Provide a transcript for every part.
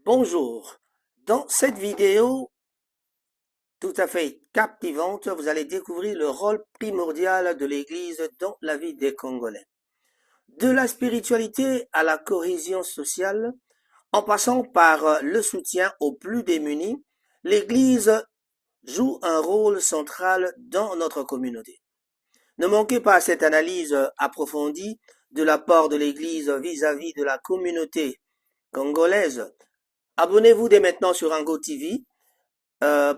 Bonjour, dans cette vidéo tout à fait captivante, vous allez découvrir le rôle primordial de l'Église dans la vie des Congolais. De la spiritualité à la cohésion sociale, en passant par le soutien aux plus démunis, l'Église joue un rôle central dans notre communauté. Ne manquez pas cette analyse approfondie de l'apport de l'Église vis-à-vis de la communauté congolaise. Abonnez-vous dès maintenant sur Ango TV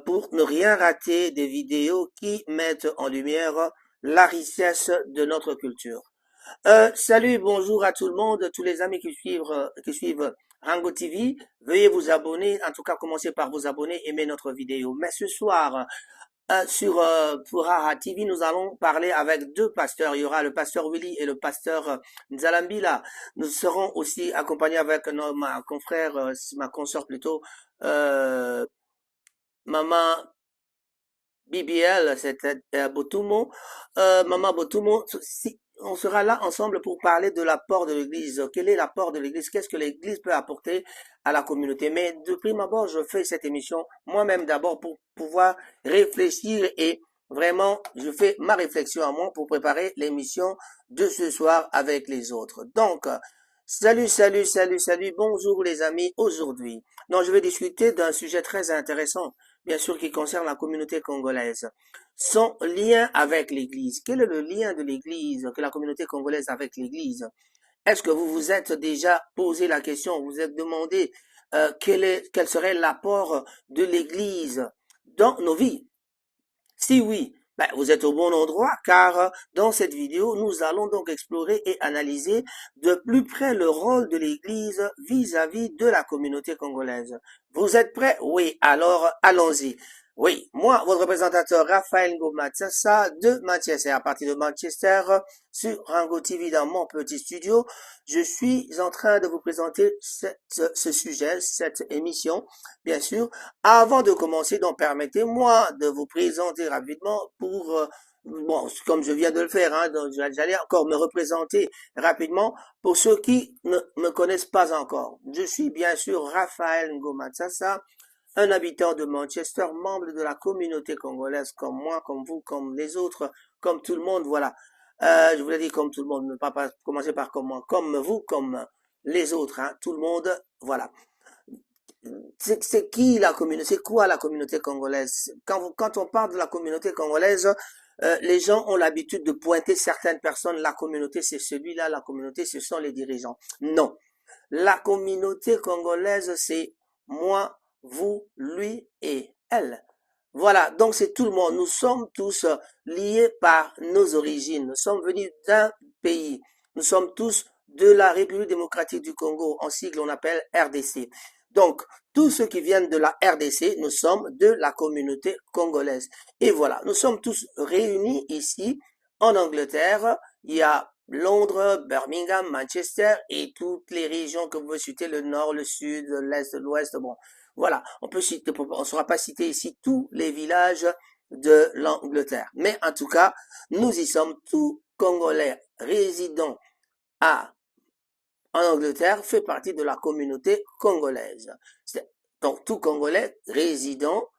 pour ne rien rater des vidéos qui mettent en lumière la richesse de notre culture. Salut, bonjour à tout le monde, tous les amis qui suivent Rango TV. Veuillez vous abonner, en tout cas commencez par vous abonner, aimer notre vidéo. Mais ce soir, sur Puraha TV, nous allons parler avec deux pasteurs. Il y aura le pasteur Willy et le pasteur Nzalambila. Nous serons aussi accompagnés avec ma confrère, ma consoeur plutôt, Maman BBL, c'était Botumo. Maman Botumo, si, on sera là ensemble pour parler de l'apport de l'Église. Quel est l'apport de l'Église? Qu'est-ce que l'Église peut apporter à la communauté? Mais de prime abord, je fais cette émission moi-même d'abord pour pouvoir réfléchir et vraiment, je fais ma réflexion à moi pour préparer l'émission de ce soir avec les autres. Donc, salut, bonjour les amis. Aujourd'hui, non, je vais discuter d'un sujet très intéressant, bien sûr, qui concerne la communauté congolaise. Son lien avec l'Église. Quel est le lien de l'Église, que la communauté congolaise avec l'Église? Est-ce que vous vous êtes déjà posé la question, vous vous êtes demandé quel serait l'apport de l'Église dans nos vies? Si oui, ben, vous êtes au bon endroit car dans cette vidéo, nous allons donc explorer et analyser de plus près le rôle de l'Église vis-à-vis de la communauté congolaise. Vous êtes prêts? Oui, alors allons-y. Oui, moi, votre représentateur Raphaël Ngomatsasa de Manchester, à partir de Manchester, sur Rango TV dans mon petit studio, je suis en train de vous présenter ce sujet, cette émission, bien sûr. Avant de commencer, donc permettez-moi de vous présenter rapidement pour, bon, comme je viens de le faire, hein, donc j'allais encore me représenter rapidement pour ceux qui ne me connaissent pas encore. Je suis bien sûr Raphaël Ngomatsasa, un habitant de Manchester, membre de la communauté congolaise, comme moi, comme vous, comme les autres, comme tout le monde, voilà. Je voulais dire comme tout le monde, ne pas commencer par comme moi, comme vous, comme les autres, hein, tout le monde, voilà. C'est qui la communauté, c'est quoi la communauté congolaise? Quand on parle de la communauté congolaise, les gens ont l'habitude de pointer certaines personnes. La communauté, c'est celui-là, la communauté, ce sont les dirigeants. Non. La communauté congolaise, c'est moi, vous, lui et elle. Voilà, donc c'est tout le monde. Nous sommes tous liés par nos origines. Nous sommes venus d'un pays. Nous sommes tous de la République démocratique du Congo. En sigle, on appelle RDC. Donc, tous ceux qui viennent de la RDC, nous sommes de la communauté congolaise. Et voilà, nous sommes tous réunis ici en Angleterre. Il y a Londres, Birmingham, Manchester et toutes les régions que vous pouvez citer, le nord, le sud, l'est, l'ouest. Bon, voilà, on peut citer, on ne saura pas citer ici tous les villages de l'Angleterre. Mais en tout cas, nous y sommes tous Congolais résidant à en Angleterre fait partie de la communauté congolaise. Donc tout Congolais résidant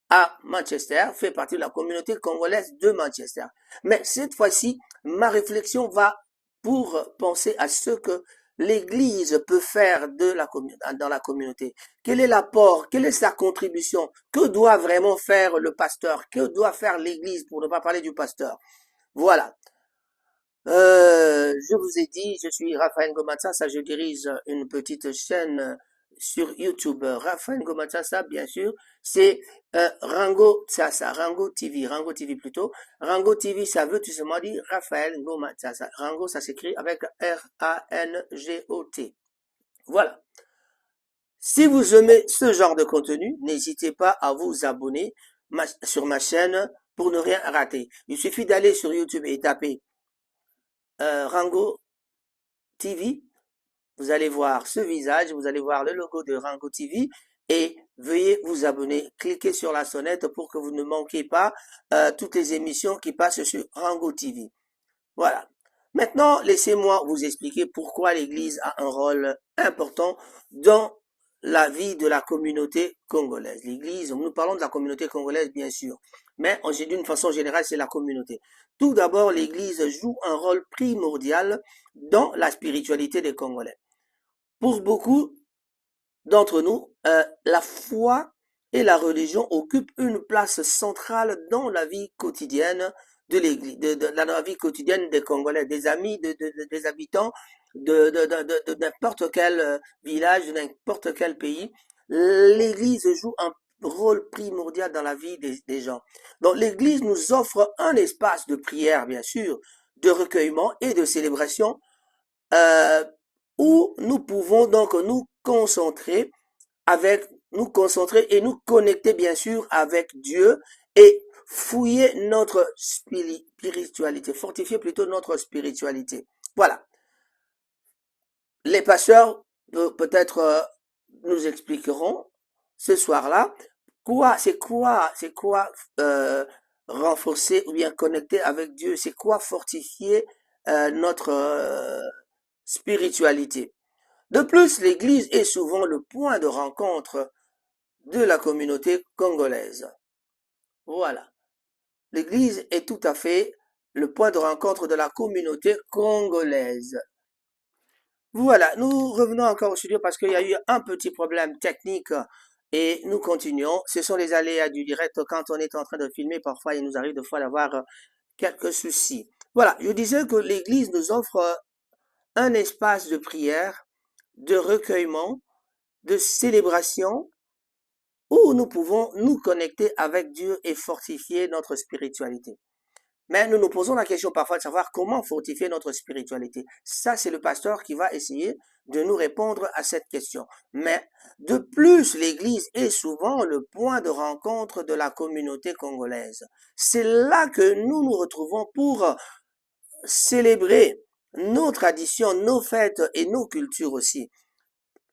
à Manchester fait partie de la communauté congolaise de Manchester. Mais cette fois-ci, ma réflexion va pour penser à ce que l'Église peut faire dans la communauté. Quel est l'apport? Quelle est sa contribution? Que doit vraiment faire le pasteur? Que doit faire l'Église pour ne pas parler du pasteur? Voilà. Je vous ai dit, je suis Raphaël Gomatsasa, je dirige une petite chaîne sur YouTube. Raphaël Gomatsasa, bien sûr, c'est Rango Tsasa, Rango TV plutôt. Rango TV, ça veut tout simplement dire Raphaël Gomatsasa. Rango, ça s'écrit avec R-A-N-G-O-T. Voilà. Si vous aimez ce genre de contenu, n'hésitez pas à vous abonner sur ma chaîne pour ne rien rater. Il suffit d'aller sur YouTube et taper Rango TV, vous allez voir ce visage, vous allez voir le logo de Rango TV et veuillez vous abonner. Cliquez sur la sonnette pour que vous ne manquiez pas toutes les émissions qui passent sur Rango TV. Voilà. Maintenant, laissez-moi vous expliquer pourquoi l'Église a un rôle important dans la vie de la communauté congolaise. L'Église, nous parlons de la communauté congolaise, bien sûr, mais d'une façon générale, c'est la communauté. Tout d'abord, l'Église joue un rôle primordial dans la spiritualité des Congolais. Pour beaucoup d'entre nous, la foi et la religion occupent une place centrale dans la vie quotidienne de l'Église, dans la vie quotidienne des Congolais, des amis, des habitants de n'importe quel village, de n'importe quel pays. L'Église joue un rôle primordial dans la vie des gens. Donc l'Église nous offre un espace de prière, bien sûr, de recueillement et de célébration euh, où nous pouvons donc nous concentrer et nous connecter bien sûr avec Dieu et fouiller notre spiritualité, fortifier plutôt notre spiritualité. Voilà. Les pasteurs peut-être nous expliqueront ce soir-là c'est quoi renforcer ou bien connecter avec Dieu, c'est quoi fortifier notre spiritualité. De plus, l'Église est souvent le point de rencontre de la communauté congolaise. Voilà. L'Église est tout à fait le point de rencontre de la communauté congolaise. Voilà, nous revenons encore au studio parce qu'il y a eu un petit problème technique et nous continuons. Ce sont les aléas du direct quand on est en train de filmer. Parfois, il nous arrive de fois d'avoir quelques soucis. Voilà, je disais que l'Église nous offre un espace de prière, de recueillement, de célébration où nous pouvons nous connecter avec Dieu et fortifier notre spiritualité. Mais nous nous posons la question parfois de savoir comment fortifier notre spiritualité. Ça, c'est le pasteur qui va essayer de nous répondre à cette question. Mais de plus, l'Église est souvent le point de rencontre de la communauté congolaise. C'est là que nous nous retrouvons pour célébrer nos traditions, nos fêtes et nos cultures aussi.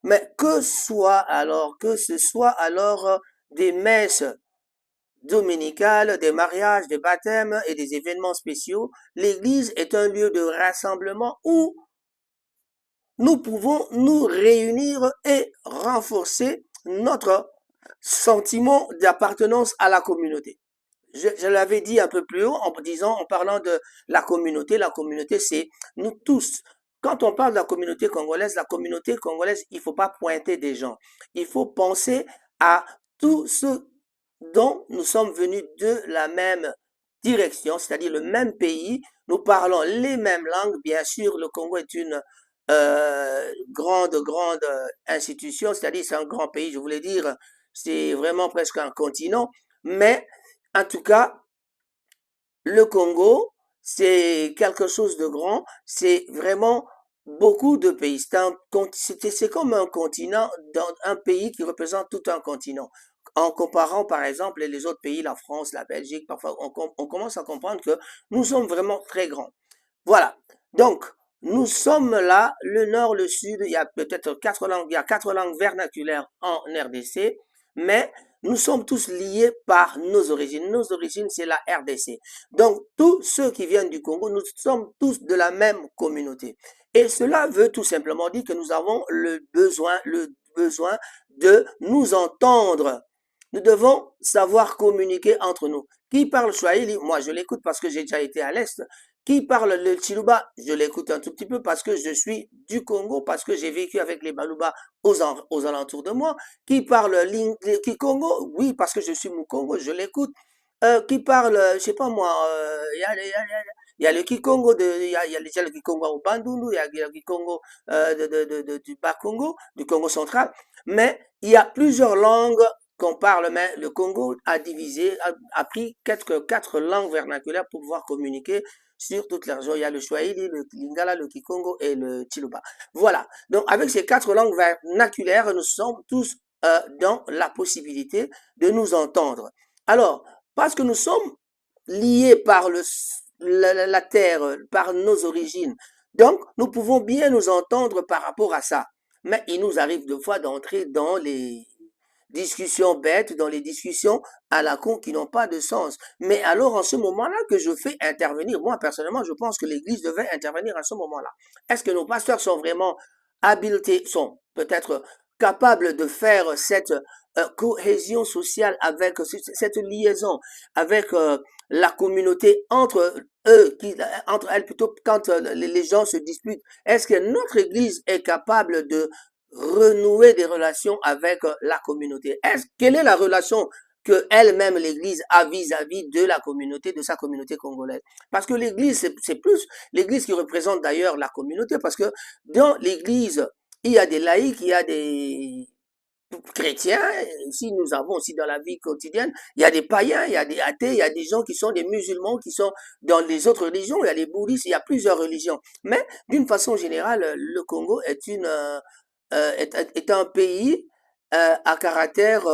Mais que ce soit alors des messes dominicales, des mariages, des baptêmes et des événements spéciaux, l'Église est un lieu de rassemblement où nous pouvons nous réunir et renforcer notre sentiment d'appartenance à la communauté. Je l'avais dit un peu plus haut en parlant de la communauté c'est nous tous. Quand on parle de la communauté congolaise, il faut pas pointer des gens. Il faut penser à tous ceux dont nous sommes venus de la même direction, c'est-à-dire le même pays. Nous parlons les mêmes langues. Bien sûr, le Congo est une grande institution, c'est-à-dire c'est un grand pays, je voulais dire, c'est vraiment presque un continent. Mais en tout cas, le Congo, c'est quelque chose de grand, c'est vraiment beaucoup de pays. C'est comme un continent, dans un pays qui représente tout un continent. En comparant par exemple les autres pays, la France, la Belgique, parfois on commence à comprendre que nous sommes vraiment très grands. Voilà. Donc, nous sommes là, le nord, le sud, il y a peut-être il y a 4 langues vernaculaires en RDC, mais nous sommes tous liés par nos origines. Nos origines, c'est la RDC. Donc, tous ceux qui viennent du Congo, nous sommes tous de la même communauté. Et cela veut tout simplement dire que nous avons le besoin de nous entendre. Nous devons savoir communiquer entre nous. Qui parle Swahili? Moi, je l'écoute parce que j'ai déjà été à l'Est. Qui parle le Chiluba? Je l'écoute un tout petit peu parce que je suis du Congo, parce que j'ai vécu avec les Baluba aux alentours de moi. Qui parle Kikongo? Oui, parce que je suis Mukongo, je l'écoute. Qui parle, je sais pas moi, il y a le Kikongo il y a déjà le Kikongo au Bandundu, il y a le Kikongo du Bas-Congo, du Congo central. Mais il y a plusieurs langues qu'on parle, mais le Congo a pris quatre langues vernaculaires pour pouvoir communiquer sur toute la région. Il y a le Swahili, le Lingala, le Kikongo et le Chiluba. Voilà. Donc, avec ces 4 langues vernaculaires, nous sommes tous dans la possibilité de nous entendre. Alors, parce que nous sommes liés par la terre, par nos origines, donc nous pouvons bien nous entendre par rapport à ça. Mais il nous arrive de fois d'entrer dans les discussions bêtes, dans les discussions à la con qui n'ont pas de sens. Mais alors, en ce moment-là que je fais intervenir, moi personnellement, je pense que l'Église devait intervenir à ce moment-là. Est-ce que nos pasteurs sont vraiment habilités, sont peut-être capables de faire cette cohésion sociale avec cette liaison avec la communauté entre eux, entre elles plutôt quand les gens se disputent. Est-ce que notre Église est capable de renouer des relations avec la communauté? Quelle est la relation que elle-même l'Église a vis-à-vis de la communauté, de sa communauté congolaise? Parce que l'Église, c'est plus l'Église qui représente d'ailleurs la communauté, parce que dans l'Église, il y a des laïcs, il y a des chrétiens, si nous avons aussi dans la vie quotidienne, il y a des païens, il y a des athées, il y a des gens qui sont des musulmans, qui sont dans les autres religions, il y a les bouddhistes, il y a plusieurs religions. Mais d'une façon générale, le Congo est un pays à caractère,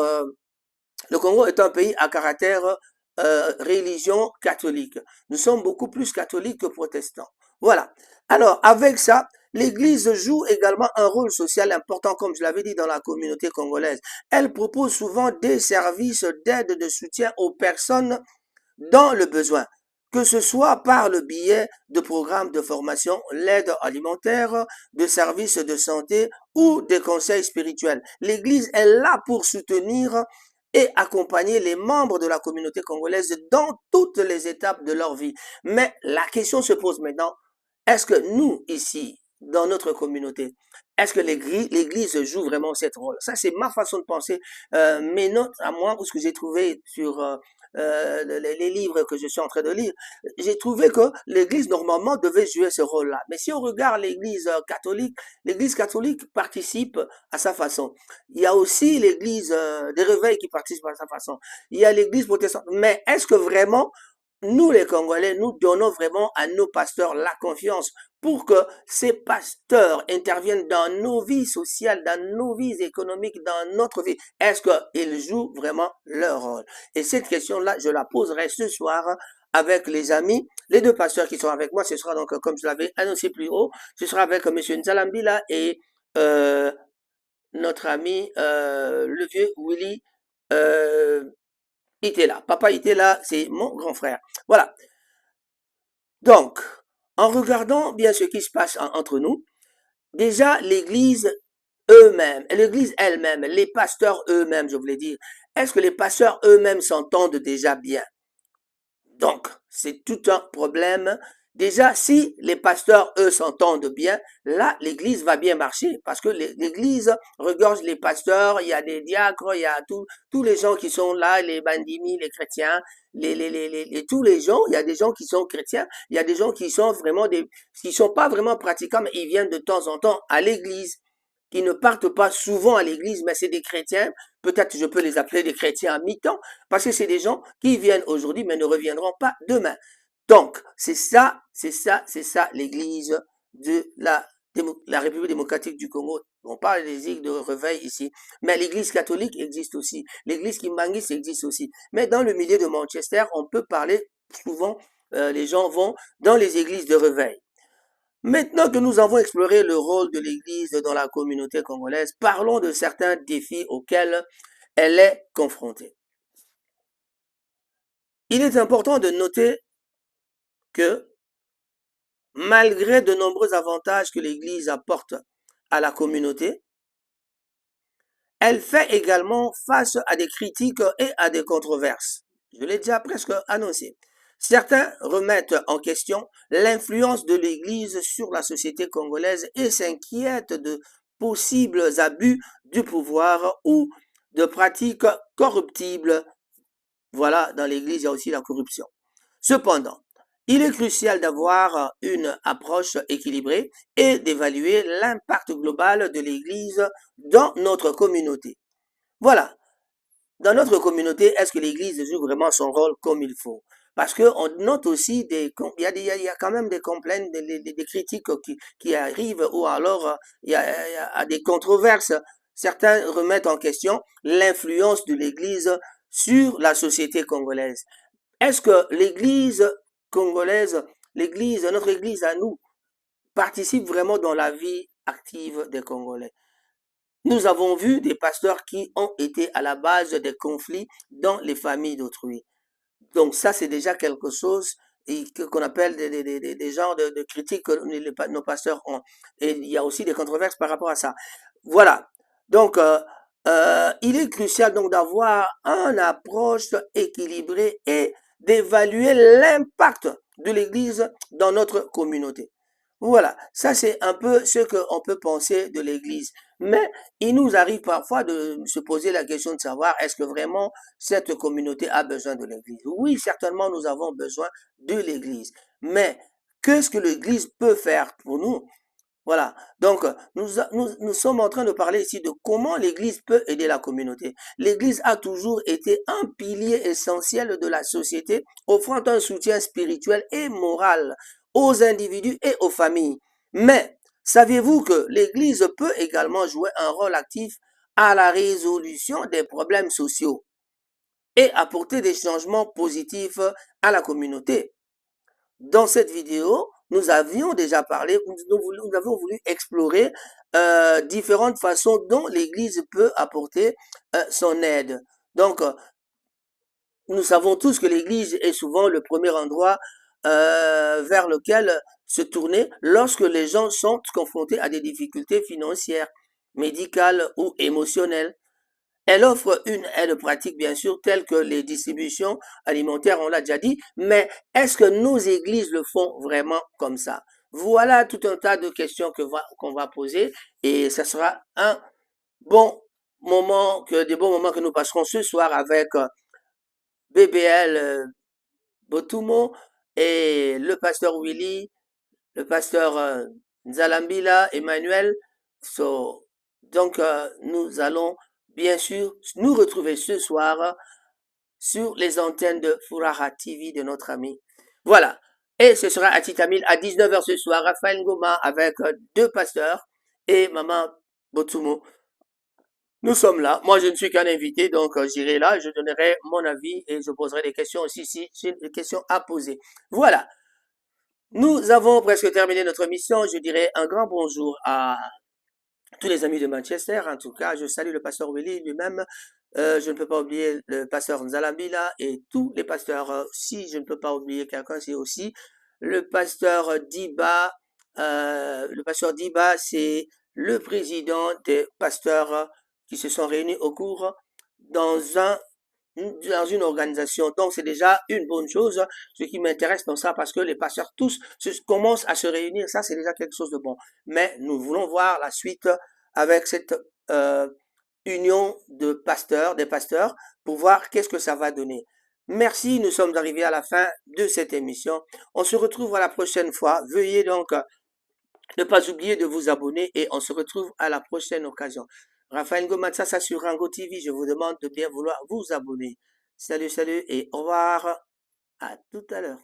le Congo est un pays à caractère religion catholique. Nous sommes beaucoup plus catholiques que protestants. Voilà. Alors, avec ça, l'Église joue également un rôle social important, comme je l'avais dit, dans la communauté congolaise. Elle propose souvent des services d'aide, de soutien aux personnes dans le besoin, que ce soit par le biais de programmes de formation, l'aide alimentaire, de services de santé ou des conseils spirituels. L'Église est là pour soutenir et accompagner les membres de la communauté congolaise dans toutes les étapes de leur vie. Mais la question se pose maintenant, est-ce que nous, ici, dans notre communauté, est-ce que l'Église joue vraiment cette rôle? Ça, c'est ma façon de penser, mes notes à moi, ou ce que j'ai trouvé sur les livres que je suis en train de lire. J'ai trouvé que l'Église, normalement, devait jouer ce rôle-là. Mais si on regarde l'Église catholique participe à sa façon. Il y a aussi l'Église des réveils qui participe à sa façon. Il y a l'Église protestante. Mais est-ce que vraiment nous, les Congolais, nous donnons vraiment à nos pasteurs la confiance pour que ces pasteurs interviennent dans nos vies sociales, dans nos vies économiques, dans notre vie? Est-ce qu'ils jouent vraiment leur rôle? Et cette question-là, je la poserai ce soir avec les amis, les deux pasteurs qui sont avec moi. Ce sera donc, comme je l'avais annoncé plus haut, ce sera avec M. Nzalambila et notre ami, le vieux Willy Itela. Papa Itela, c'est mon grand frère. Voilà. Donc, en regardant bien ce qui se passe entre nous, déjà l'Église l'Église elle-même, les pasteurs eux-mêmes, je voulais dire, est-ce que les pasteurs eux-mêmes s'entendent déjà bien? Donc, c'est tout un problème. Déjà, si les pasteurs, eux, s'entendent bien, là, l'Église va bien marcher parce que l'Église regorge les pasteurs, il y a des diacres, il y a tous les gens qui sont là, les bandimi, les chrétiens, tous les gens, il y a des gens qui sont chrétiens, il y a des gens qui sont vraiment qui sont pas vraiment pratiquants, mais ils viennent de temps en temps à l'Église, qui ne partent pas souvent à l'église, mais c'est des chrétiens, peut-être je peux les appeler des chrétiens à mi-temps, parce que c'est des gens qui viennent aujourd'hui, mais ne reviendront pas demain. Donc, c'est ça l'église de la République démocratique du Congo. On parle des îles de réveil ici, mais l'église catholique existe aussi, l'église Kimbangis existe aussi. Mais dans le milieu de Manchester, on peut parler souvent, les gens vont dans les églises de réveil. Maintenant que nous avons exploré le rôle de l'Église dans la communauté congolaise, parlons de certains défis auxquels elle est confrontée. Il est important de noter que malgré de nombreux avantages que l'Église apporte à la communauté, elle fait également face à des critiques et à des controverses. Je l'ai déjà presque annoncé. Certains remettent en question l'influence de l'Église sur la société congolaise et s'inquiètent de possibles abus du pouvoir ou de pratiques corruptibles. Voilà, dans l'Église, il y a aussi la corruption. Cependant, il est crucial d'avoir une approche équilibrée et d'évaluer l'impact global de l'Église dans notre communauté. Voilà. Dans notre communauté, est-ce que l'Église joue vraiment son rôle comme il faut? Parce qu'on note aussi il y a quand même des complaintes, des critiques qui arrivent, ou alors il y a des controverses. Certains remettent en question l'influence de l'Église sur la société congolaise. Est-ce que l'Église congolaise, notre Église à nous, participe vraiment dans la vie active des Congolais? Nous avons vu des pasteurs qui ont été à la base des conflits dans les familles d'autrui. Donc ça, c'est déjà quelque chose qu'on appelle des genres de critiques que nos pasteurs ont. Et il y a aussi des controverses par rapport à ça. Voilà. Donc, il est crucial donc d'avoir une approche équilibrée et d'évaluer l'impact de l'Église dans notre communauté. Voilà, ça c'est un peu ce qu'on peut penser de l'Église. Mais il nous arrive parfois de se poser la question de savoir est-ce que vraiment cette communauté a besoin de l'Église. Oui, certainement nous avons besoin de l'Église. Mais qu'est-ce que l'Église peut faire pour nous? Voilà. Donc, nous sommes en train de parler ici de comment l'Église peut aider la communauté. L'Église a toujours été un pilier essentiel de la société, offrant un soutien spirituel et moral aux individus et aux familles. Mais, saviez-vous que l'Église peut également jouer un rôle actif à la résolution des problèmes sociaux et apporter des changements positifs à la communauté? Dans cette vidéo, nous avions déjà parlé, nous avons voulu explorer différentes façons dont l'Église peut apporter son aide. Donc, nous savons tous que l'Église est souvent le premier endroit vers lequel se tourner lorsque les gens sont confrontés à des difficultés financières, médicales ou émotionnelles. Elle offre une aide pratique, bien sûr, telle que les distributions alimentaires, on l'a déjà dit, mais est-ce que nos églises le font vraiment comme ça? Voilà tout un tas de questions qu'on va poser et ce sera un bon des bons moments que nous passerons ce soir avec BBL Botumo et le pasteur Willy, le pasteur Nzalambila, Emmanuel. So, donc, nous allons bien sûr nous retrouver ce soir sur les antennes de Furaha TV de notre ami. Voilà. Et ce sera à Titamil à 19h ce soir, Raphaël Ngoma avec deux pasteurs et Maman Botumo. Nous sommes là. Moi, je ne suis qu'un invité, donc j'irai là, je donnerai mon avis et je poserai des questions aussi si j'ai des questions à poser. Voilà. Nous avons presque terminé notre mission. Je dirais un grand bonjour à tous les amis de Manchester. En tout cas, je salue le pasteur Willy lui-même. Je ne peux pas oublier le pasteur Nzalambila et tous les pasteurs. Si je ne peux pas oublier quelqu'un, c'est aussi le pasteur Diba. Le pasteur Diba, c'est le président des pasteurs qui se sont réunis au cours dans dans une organisation. Donc, c'est déjà une bonne chose. Ce qui m'intéresse dans ça, parce que les pasteurs tous commencent à se réunir. Ça, c'est déjà quelque chose de bon. Mais nous voulons voir la suite avec cette union de pasteurs, des pasteurs, pour voir qu'est-ce que ça va donner. Merci, nous sommes arrivés à la fin de cette émission. On se retrouve à la prochaine fois. Veuillez donc ne pas oublier de vous abonner et on se retrouve à la prochaine occasion. Raphaël Gomatsa, ça sur Rango TV. Je vous demande de bien vouloir vous abonner. Salut, salut et au revoir. À tout à l'heure.